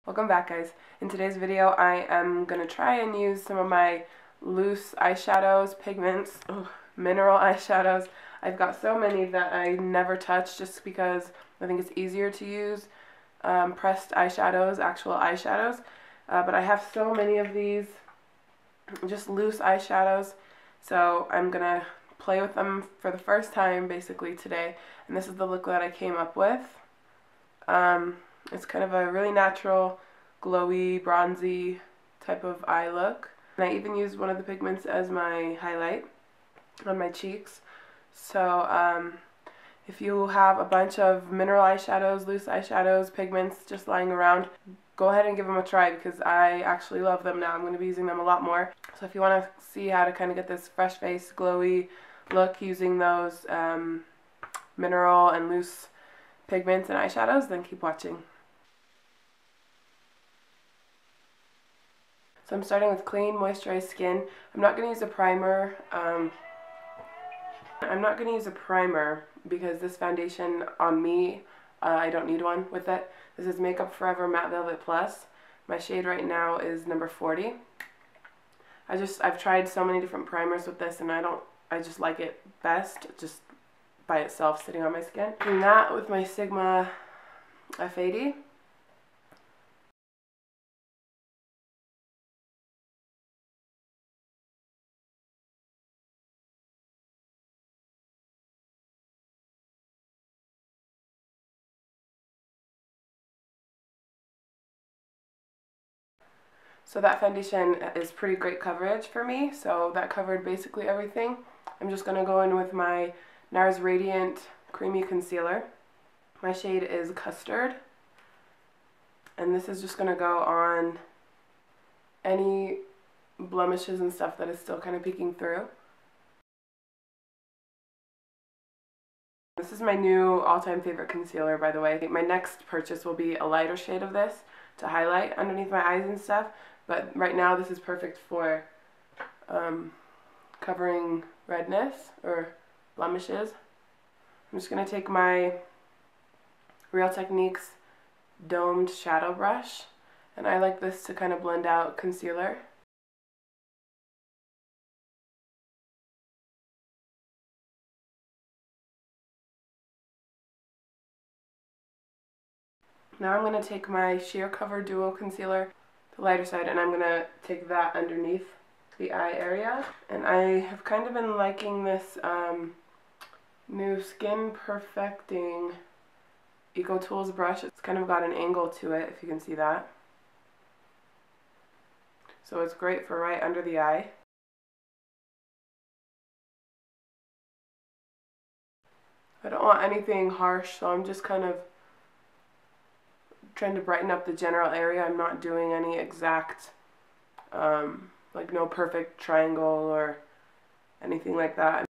Welcome back, guys. In today's video I am going to try and use some of my loose eyeshadows, pigments, mineral eyeshadows. I've got so many that I never touch just because I think it's easier to use pressed eyeshadows, actual eyeshadows. But I have so many of these just loose eyeshadows, so I'm going to play with them for the first time basically today. And this is the look that I came up with. It's kind of a really natural, glowy, bronzy type of eye look. And I even used one of the pigments as my highlight on my cheeks. So if you have a bunch of mineral eyeshadows, loose eyeshadows, pigments just lying around, go ahead and give them a try because I actually love them now. I'm going to be using them a lot more. So if you want to see how to kind of get this fresh face, glowy look using those mineral and loose pigments and eyeshadows, then keep watching. So I'm starting with clean, moisturized skin. I'm not going to use a primer. Because this foundation on me, I don't need one with it. This is Makeup Forever Matte Velvet Plus. My shade right now is number 40. I've tried so many different primers with this, and I just like it best just by itself sitting on my skin. And that with my Sigma F80. So that foundation is pretty great coverage for me, so that covered basically everything. I'm just going to go in with my NARS Radiant Creamy Concealer. My shade is Custard, and this is just going to go on any blemishes and stuff that is still kind of peeking through. This is my new all-time favorite concealer, by the way. I think my next purchase will be a lighter shade of this to highlight underneath my eyes and stuff. But right now this is perfect for covering redness or blemishes. I'm just going to take my Real Techniques domed shadow brush, and I like this to kind of blend out concealer. Now I'm going to take my Sheer Cover Duo Concealer, the lighter side, and I'm going to take that underneath the eye area. And I have kind of been liking this new Skin Perfecting Eco Tools brush. It's kind of got an angle to it, if you can see that. So it's great for right under the eye. I don't want anything harsh, so I'm just kind of trying to brighten up the general area. I'm not doing any exact, like no perfect triangle or anything like that.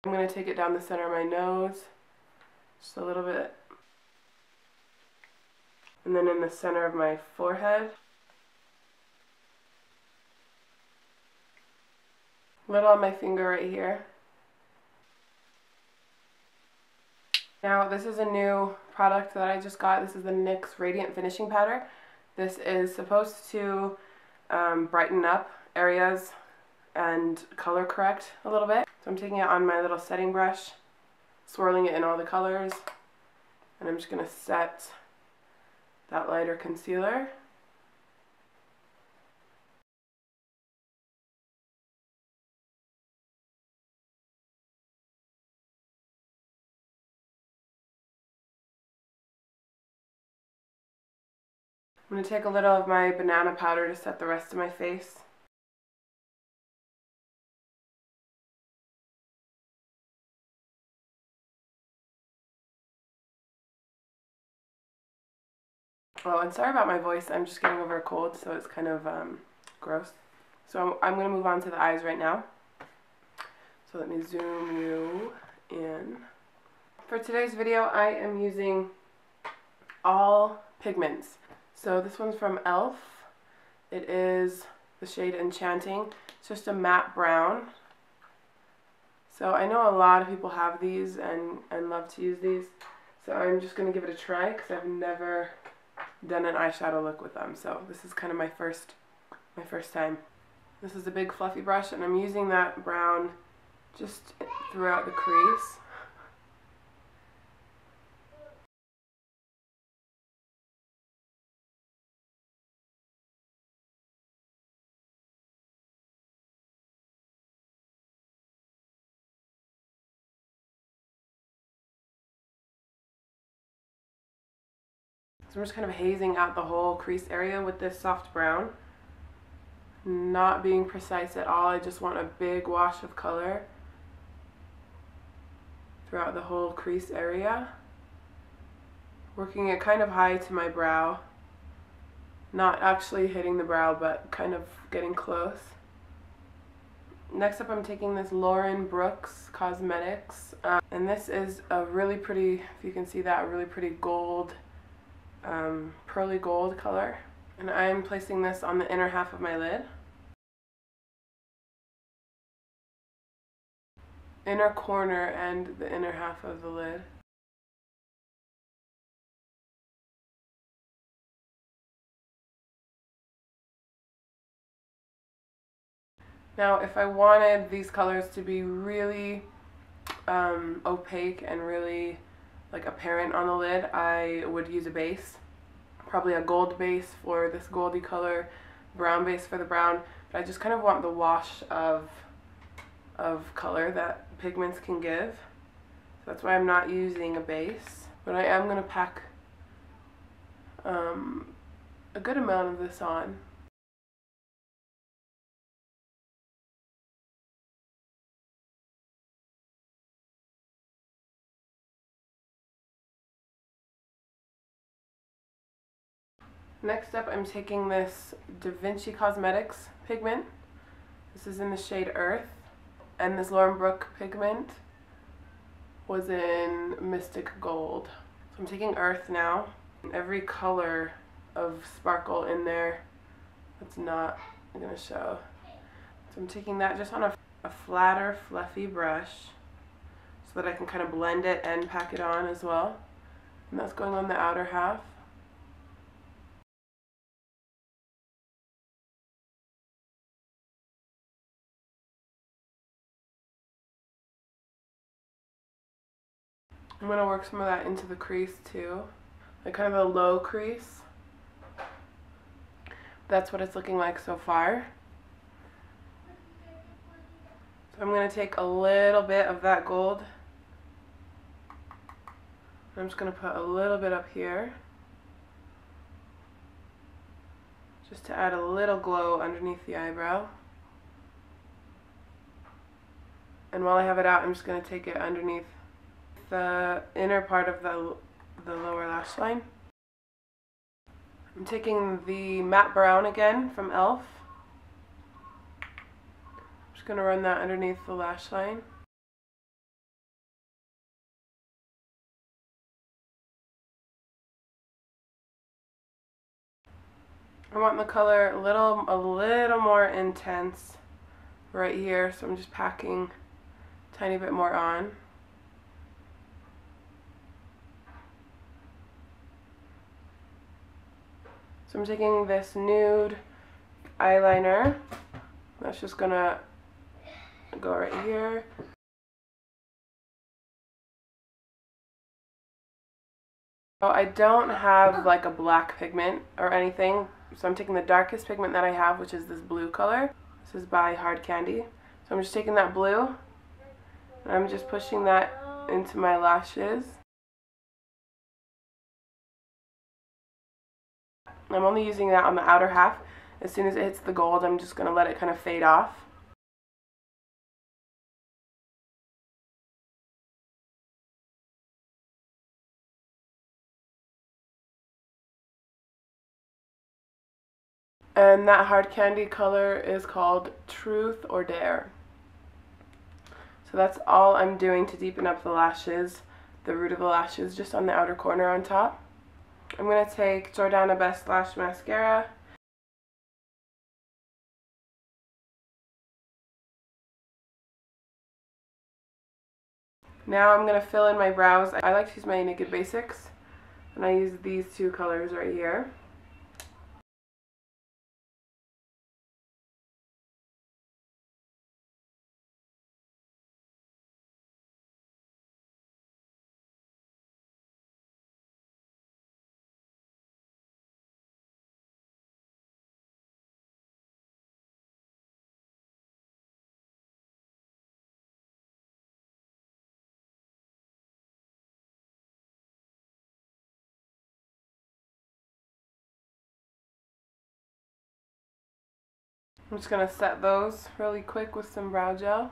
I'm going to take it down the center of my nose, just a little bit, and then in the center of my forehead. A little on my finger right here. Now this is a new product that I just got. This is the NYX Radiant Finishing Powder. This is supposed to brighten up areas and color correct a little bit. So I'm taking it on my little setting brush, swirling it in all the colors, and I'm just going to set that lighter concealer. I'm going to take a little of my banana powder to set the rest of my face. Oh, and sorry about my voice. I'm just getting over a cold, so it's kind of gross. So I'm going to move on to the eyes right now. So let me zoom you in. For today's video, I am using all pigments. So this one's from e.l.f. It is the shade Enchanting. It's just a matte brown. So I know a lot of people have these and love to use these. So I'm just going to give it a try because I've never done an eyeshadow look with them. So this is kind of my first time. This is a big fluffy brush and I'm using that brown just throughout the crease. So I'm just kind of hazing out the whole crease area with this soft brown. Not being precise at all, I just want a big wash of color throughout the whole crease area. Working it kind of high to my brow. Not actually hitting the brow, but kind of getting close. Next up I'm taking this Lauren Brooks Cosmetics. And this is a really pretty, if you can see that, a really pretty gold, pearly gold color. And I am placing this on the inner half of my lid. Inner corner and the inner half of the lid. Now if I wanted these colors to be really opaque and really like apparent on the lid, I would use a base. Probably a gold base for this goldy color, brown base for the brown, but I just kind of want the wash of color that pigments can give. So that's why I'm not using a base, but I am going to pack a good amount of this on. Next up I'm taking this Da Vinci Cosmetics pigment. This is in the shade Earth, and this Lauren Brooks pigment was in Mystic Gold. So I'm taking Earth now. Every color of sparkle in there that's not going to show. So I'm taking that just on a flatter, fluffy brush so that I can kind of blend it and pack it on as well. And that's going on the outer half. I'm going to work some of that into the crease too, like kind of a low crease. That's what it's looking like so far. So I'm going to take a little bit of that gold. I'm just going to put a little bit up here, just to add a little glow underneath the eyebrow. And while I have it out, I'm just going to take it underneath the inner part of the lower lash line. I'm taking the matte brown again from e.l.f. I'm just going to run that underneath the lash line. I want the color a little more intense right here, so I'm just packing a tiny bit more on. So I'm taking this nude eyeliner. That's just gonna go right here. Oh, I don't have like a black pigment or anything, so I'm taking the darkest pigment that I have, which is this blue color. This is by Hard Candy. So I'm just taking that blue and I'm just pushing that into my lashes. I'm only using that on the outer half. As soon as it hits the gold, I'm just going to let it kind of fade off. And that Hard Candy color is called Truth or Dare. So that's all I'm doing to deepen up the lashes, the root of the lashes, just on the outer corner on top. I'm going to take Jordana Best Lash Mascara. Now I'm going to fill in my brows. I like to use my Naked Basics, and I use these two colors right here. I'm just going to set those really quick with some brow gel.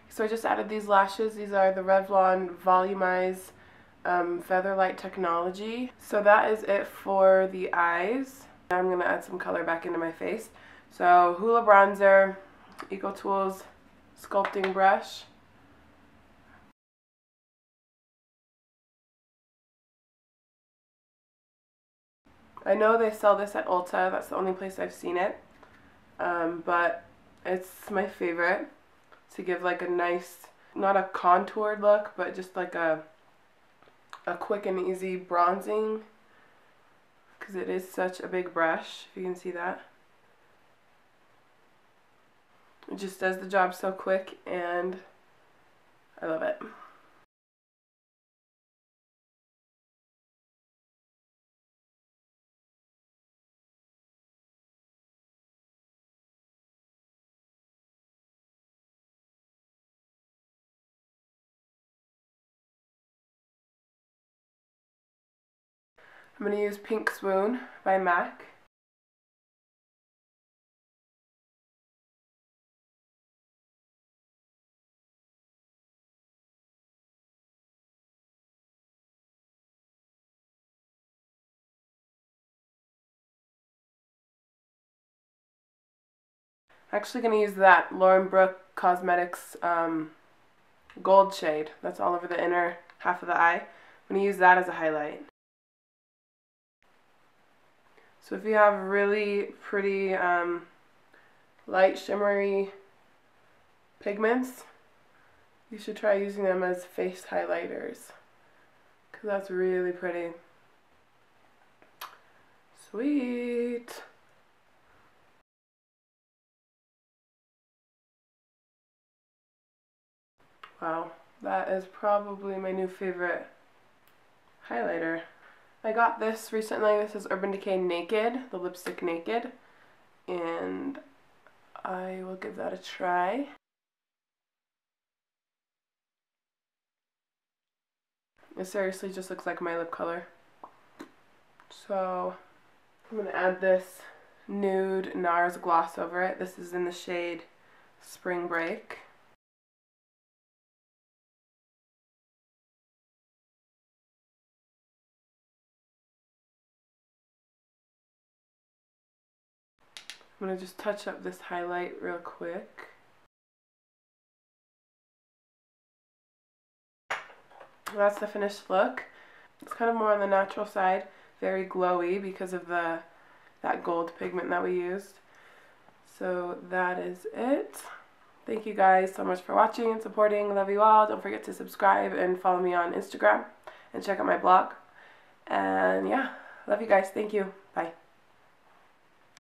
So I just added these lashes. These are the Revlon Volumize Featherlight Technology. So that is it for the eyes. Now I'm going to add some color back into my face. So Hoola Bronzer, Eco Tools Sculpting Brush. I know they sell this at Ulta. That's the only place I've seen it. But it's my favorite to give like a nice, not a contoured look, but just like a quick and easy bronzing, because it is such a big brush, if you can see that. It just does the job so quick, and I love it. I'm going to use Pink Swoon by MAC. I'm actually going to use that Lauren Brooke Cosmetics gold shade. That's all over the inner half of the eye. I'm going to use that as a highlight. So if you have really pretty light shimmery pigments, you should try using them as face highlighters, because that's really pretty. Sweet. Wow, that is probably my new favorite highlighter. I got this recently. This is Urban Decay Naked, the lipstick Naked, and I will give that a try. It seriously just looks like my lip color. So I'm going to add this nude NARS gloss over it. This is in the shade Spring Break. I'm going to just touch up this highlight real quick. That's the finished look. It's kind of more on the natural side, very glowy because of that gold pigment that we used. So that is it. Thank you guys so much for watching and supporting. Love you all. Don't forget to subscribe and follow me on Instagram and check out my blog. And yeah, love you guys. Thank you. Bye.